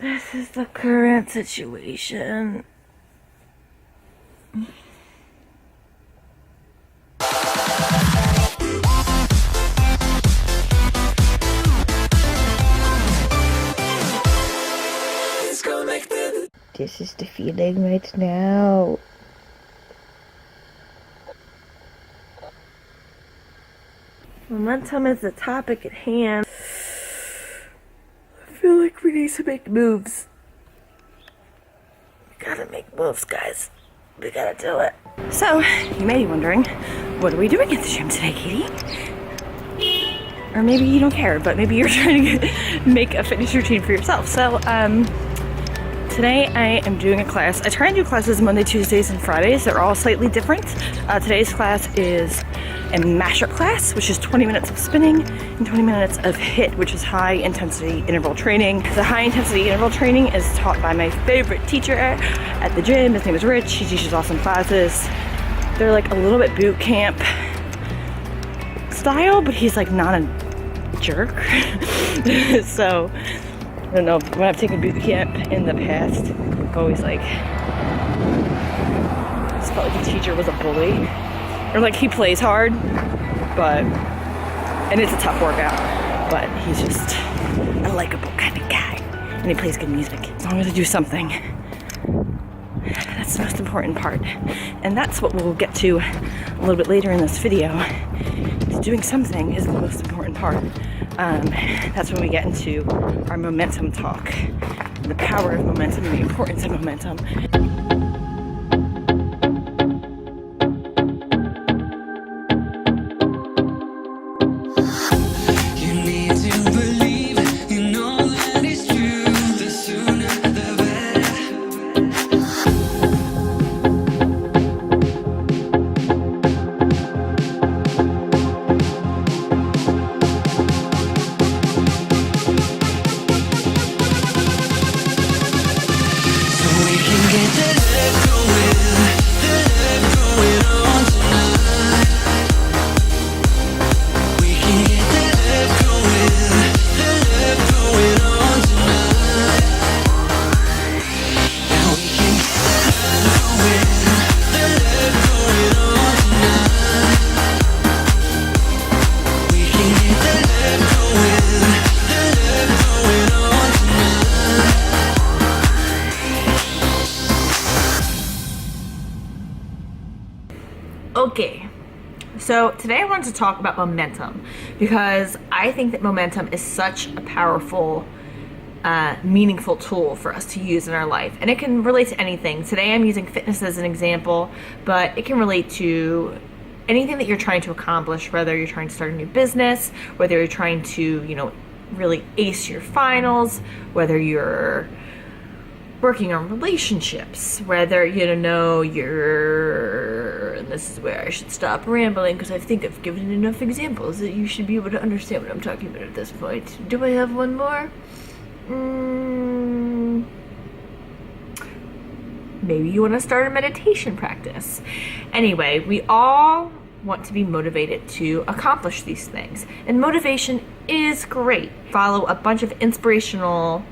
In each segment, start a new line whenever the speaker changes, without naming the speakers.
This is the current situation. This is the feeling right now. Momentum is the topic at hand. I feel like we need to make moves. We gotta make moves, guys. We gotta do it. So, you may be wondering, what are we doing at the gym today, Katie? Or maybe you don't care, but maybe you're trying to make a fitness routine for yourself. So, today I am doing a class. I try and do classes Monday, Tuesdays, and Fridays. They're all slightly different. Today's class is a mashup class, which is 20 minutes of spinning and 20 minutes of HIIT, which is high intensity interval training. The high intensity interval training is taught by my favorite teacher at the gym. His name is Rich. He teaches awesome classes. They're like a little bit boot camp style, but he's like not a jerk. So I don't know, when I've taken boot camp in the past, I've always like just felt like the teacher was a bully. Or like he plays hard, and it's a tough workout, but he's just a likable kind of guy. And he plays good music. As long as I do something, that's the most important part. And that's what we'll get to a little bit later in this video. Doing something is the most important part. That's when we get into our momentum talk, the power of momentum and the importance of momentum. Okay, so today I wanted to talk about momentum because I think that momentum is such a powerful, meaningful tool for us to use in our life, and it can relate to anything. Today I'm using fitness as an example, but it can relate to anything that you're trying to accomplish, whether you're trying to start a new business, whether you're trying to, really ace your finals, whether you're working on relationships, whether and this is where I should stop rambling because I think I've given enough examples that you should be able to understand what I'm talking about at this point. Do I have one more? Maybe you want to start a meditation practice. Anyway, we all want to be motivated to accomplish these things, and motivation is great. Follow a bunch of inspirational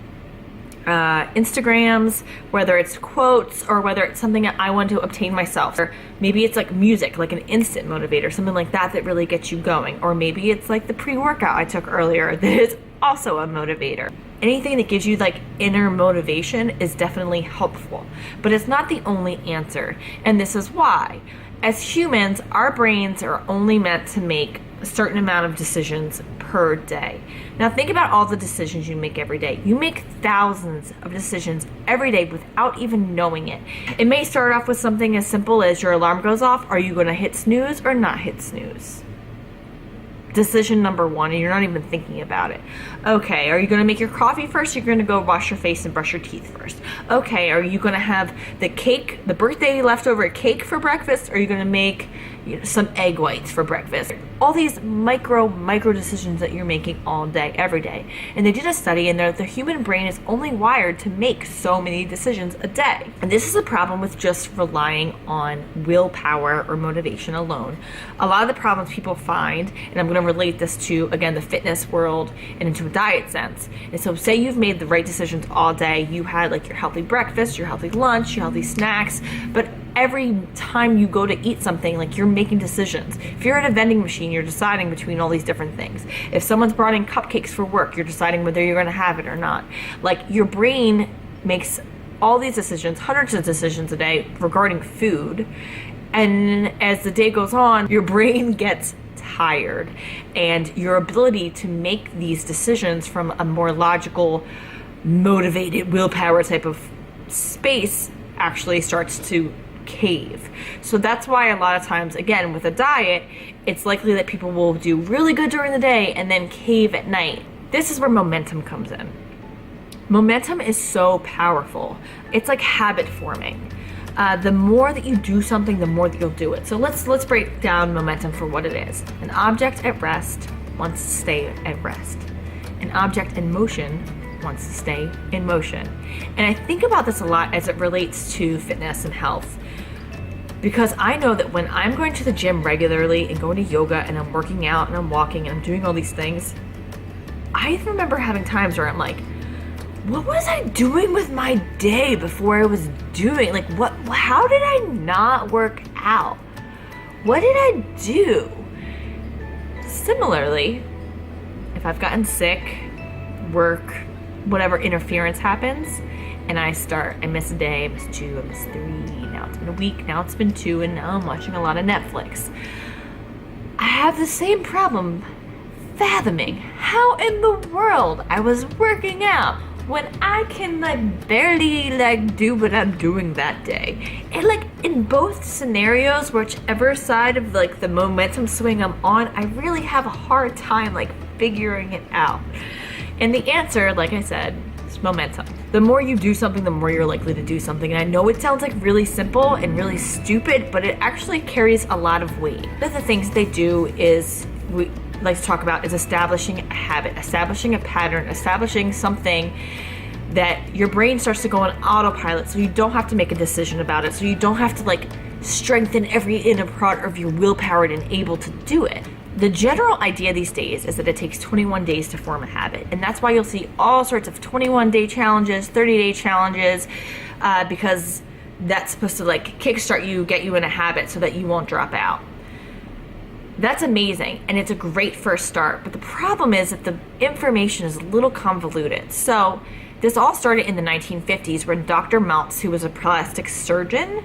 Instagrams, whether it's quotes or whether it's something that I want to obtain myself, or maybe it's like music, like an instant motivator, something like that really gets you going, or maybe it's like the pre-workout I took earlier that is also a motivator. Anything that gives you like inner motivation is definitely helpful, but it's not the only answer, and this is why. As humans, our brains are only meant to make a certain amount of decisions per day. Now think about all the decisions you make every day. You make thousands of decisions every day without even knowing it. It may start off with something as simple as your alarm goes off. Are you going to hit snooze or not hit snooze? Decision number one, and you're not even thinking about it. Okay, are you going to make your coffee first? You're going to go wash your face and brush your teeth first. Okay, are you going to have the cake, the birthday leftover cake for breakfast? Or are you going to make, some egg whites for breakfast. All these micro decisions that you're making all day, every day. And they did a study, and the human brain is only wired to make so many decisions a day. And this is a problem with just relying on willpower or motivation alone. A lot of the problems people find, and I'm going to relate this to, again, the fitness world and into a diet sense. And so say you've made the right decisions all day. You had like your healthy breakfast, your healthy lunch, your healthy snacks, but every time you go to eat something, like you're making decisions. If you're at a vending machine, you're deciding between all these different things. If someone's brought in cupcakes for work, you're deciding whether you're going to have it or not. Like your brain makes all these decisions, hundreds of decisions a day regarding food. And as the day goes on, your brain gets tired, and your ability to make these decisions from a more logical, motivated, willpower type of space actually starts to cave. So that's why a lot of times, again, with a diet, it's likely that people will do really good during the day and then cave at night. This is where momentum comes in. Momentum is so powerful. It's like habit forming. The more that you do something, the more that you'll do it. So let's break down momentum for what it is. An object at rest wants to stay at rest. An object in motion wants to stay in motion. And I think about this a lot as it relates to fitness and health, because I know that when I'm going to the gym regularly and going to yoga and I'm working out and I'm walking and I'm doing all these things, I remember having times where I'm like, what was I doing with my day before I was doing? Like, how did I not work out? What did I do? Similarly, if I've gotten sick, work, whatever interference happens, and I miss a day, I miss 2, I miss 3, now it's been a week, now it's been 2, and now I'm watching a lot of Netflix. I have the same problem fathoming how in the world I was working out when I can barely do what I'm doing that day. And in both scenarios, whichever side of the momentum swing I'm on, I really have a hard time figuring it out. And the answer, like I said, is momentum. The more you do something, the more you're likely to do something. And I know it sounds really simple and really stupid, but it actually carries a lot of weight. One of the things they do is, we like to talk about, is establishing a habit, establishing a pattern, establishing something that your brain starts to go on autopilot, so you don't have to make a decision about it, so you don't have to strengthen every inner part of your willpower and able to do it. The general idea these days is that it takes 21 days to form a habit, and that's why you'll see all sorts of 21-day challenges, 30-day challenges, because that's supposed to kickstart you, get you in a habit so that you won't drop out. That's amazing, and it's a great first start, but the problem is that the information is a little convoluted. So this all started in the 1950s when Dr. Maltz, who was a plastic surgeon,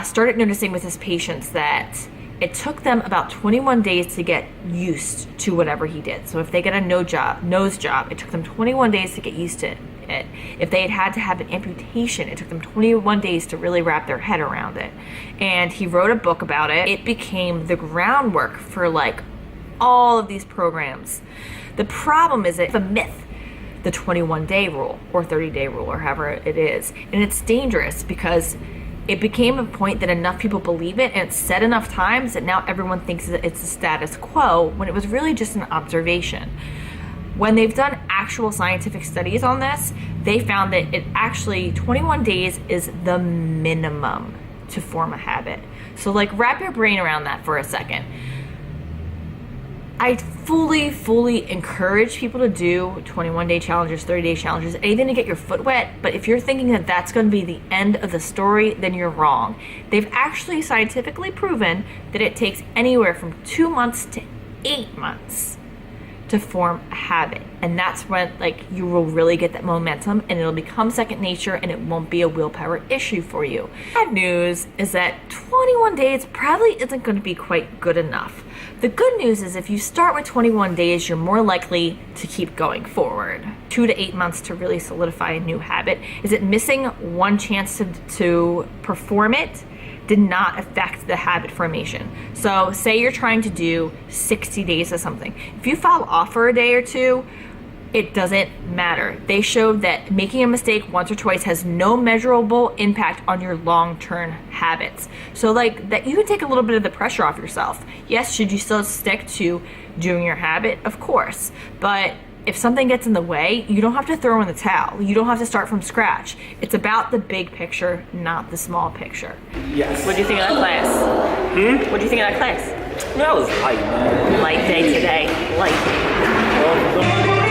started noticing with his patients that it took them about 21 days to get used to whatever he did. So if they get a nose job, it took them 21 days to get used to it. If they had to have an amputation, it took them 21 days to really wrap their head around it. And he wrote a book about it. It became the groundwork for all of these programs. The problem is it's a myth, the 21-day rule or 30-day rule or however it is. And it's dangerous because it became a point that enough people believe it, and it's said enough times that now everyone thinks that it's the status quo when it was really just an observation. When they've done actual scientific studies on this, they found that it actually 21 days is the minimum to form a habit. So wrap your brain around that for a second. I fully encourage people to do 21-day challenges, 30-day challenges, even to get your foot wet. But if you're thinking that that's going to be the end of the story, then you're wrong. They've actually scientifically proven that it takes anywhere from 2 months to 8 months to form a habit. And that's when you will really get that momentum, and it'll become second nature, and it won't be a willpower issue for you. Bad news is that 21 days probably isn't going to be quite good enough. The good news is if you start with 21 days, you're more likely to keep going forward. 2 to 8 months to really solidify a new habit. Is it missing one chance to perform it? Did not affect the habit formation. So say you're trying to do 60 days of something. If you fall off for a day or two, it doesn't matter. They showed that making a mistake once or twice has no measurable impact on your long-term habits. So like that, you can take a little bit of the pressure off yourself. Yes, should you still stick to doing your habit? Of course. But if something gets in the way, you don't have to throw in the towel. You don't have to start from scratch. It's about the big picture, not the small picture.
Yes.
What do you think of that class? What do you think of that class?
That was light, man.
Light day today. Light.